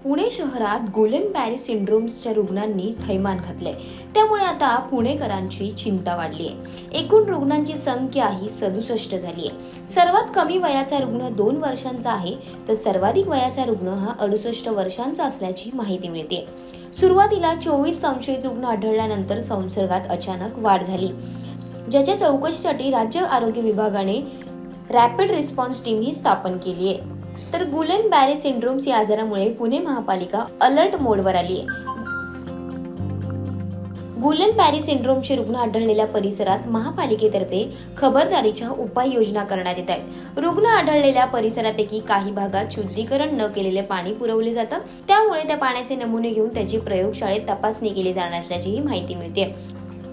पुणे शहरात Gulen Barré सिंड्रोमच्या रुग्णांनी थैमान घातलंय। त्यामुळे आता पुणेकरांची चिंता वाढली आहे। एकूण रुग्णांची संख्या ही 67 झाली आहे। सर्वात कमी वयाचा रुग्ण 2 वर्षांचा आहे, तर सर्वाधिक वयाचा रुग्ण हा 68 वर्षांचा असल्याची माहिती मिळते। सुरुवातीला 24 संशयित रुग्ण आढळल्यानंतर संसर्गात अचानक वाढ झाली, ज्याच्या चौकशीसाठी राज्य आरोग्य विभागाने रॅपिड रिस्पॉन्स टीम ही स्थापन केली आहे। तर गुलेन बॅरी सिंड्रोम्स या आजारामुळे पुणे महापालिका अलर्ट मोडवर आली आहे। गुलेन बॅरी सिंड्रोमचे रुग्ण आढळलेल्या परिसरात महापालिकेतर्फे खबरदारीच्या उपाययोजना करण्यात येत आहेत। रुग्ण आढळलेल्या परिसरापैकी काही भागात शुद्धीकरण न केलेले पाणी पुरवले जातं, त्यामुळे त्या पाण्याचे नमुने घेऊन त्याची प्रयोगशाळेत तपासणी केली जाणार असल्याची माहिती मिळते।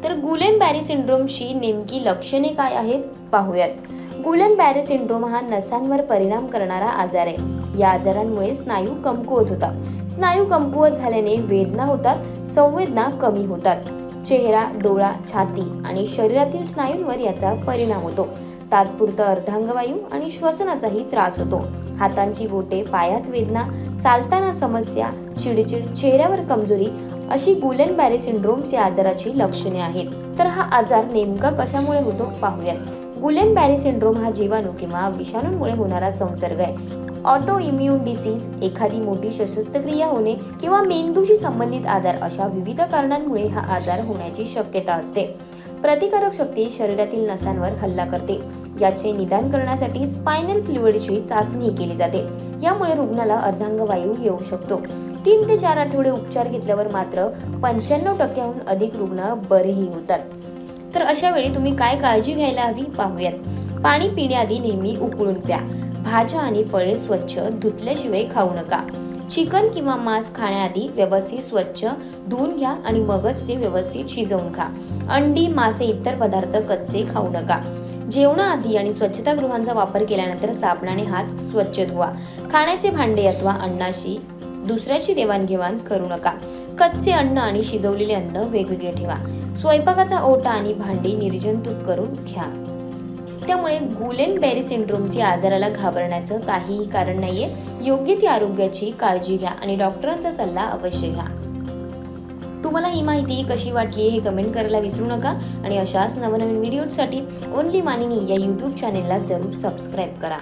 तर गुलेन बॅरी सिंड्रोमची नेमकी लक्षणे काय आहेत पाहूयात। गुलेन बॅरी सिंड्रोम हा नसांवर परिणाम करणारा आजार आहे। या आजारांमुळे स्नायू कमकुवत होतात। स्नायू कमकुवत झाल्याने वेदना होतात, संवेदना कमी होतात। चेहरा, डोळा, छाती आणि शरीरातील स्नायूंवर याचा परिणाम होतो। तात्पुरता अर्धांगवायू आणि श्वसनाचाही त्रास होतो। हातांची बोटे, पायात वेदना, चालताना समस्या, चिडचिड, चेहऱ्यावर कमजोरी अशी गुलेन बॅरी सिंड्रोम्स या आजाराची लक्षणे आहेत। तर हा आजार नेमका कशामुळे होतो पाहूयात। गुलेन बॅरी सिंड्रोम हा जीवाणू किंवा विषाणूंमुळे होणारा संसर्ग आहे। ऑटो इम्युन डिसीज, एखादी मोठी शस्त्रक्रिया होणे किंवा मेंदूशी संबंधित आजार अशा विविध कारणांमुळे हा आजार होण्याची शक्यता असते। प्रतिकारक शक्ती शरीरातील नसांवर हल्ला करते। याचे निदान करण्यासाठी स्पायनल फ्लुइडची चाचणी केली जाते। यामुळे रुग्णाला अर्धांगवायू येऊ शकतो। 3 ते 4 आठवडे उपचार घेतल्यावर मात्र 95% अधिक रुग्ण बरेही होतात। तर अशा वेळी तुम्ही काय काळजी घ्यायला हवी पाहूयात। पाणी पिण्याआधी नेहमी उकळून प्या। भाज्या आणि फळे स्वच्छ धुतल्याशिवाय खाऊ नका। चिकन किंवा मांस खाण्याआधी व्यवस्थित स्वच्छ धुवून घ्या आणि मगच ते व्यवस्थित शिजवून खा। अंडी, मासे इतर पदार्थ कच्चे खाऊ नका। जेवणाआधी आणि स्वच्छतागृहांचा वापर केल्यानंतर साबणाने हात स्वच्छ धुवा। खाण्याचे भांडे अथवा अन्नाशी दुसऱ्याची देवाणघेवाण करू नका। कच्चे अन्न आणि शिजवलेले अन्न वेगवेगळे ठेवा। स्वयंपाकाचा ओटा आणि भांडी निर्जंतुक करून घ्या। त्यामुळे गुलेन बॅरी सिंड्रोम्स या आजाराला घाबरण्याचं काहीही कारण नाहीये। योग्य ती आरोग्याची काळजी घ्या आणि डॉक्टरांचा सल्ला अवश्य घ्या। तुम्हाला ही माहिती कशी वाटली हे कमेंट करायला विसरू नका आणि अशाच नवनवीन व्हिडिओसाठी ओनली मानिनी या YouTube चॅनेलला जरूर सबस्क्राईब करा।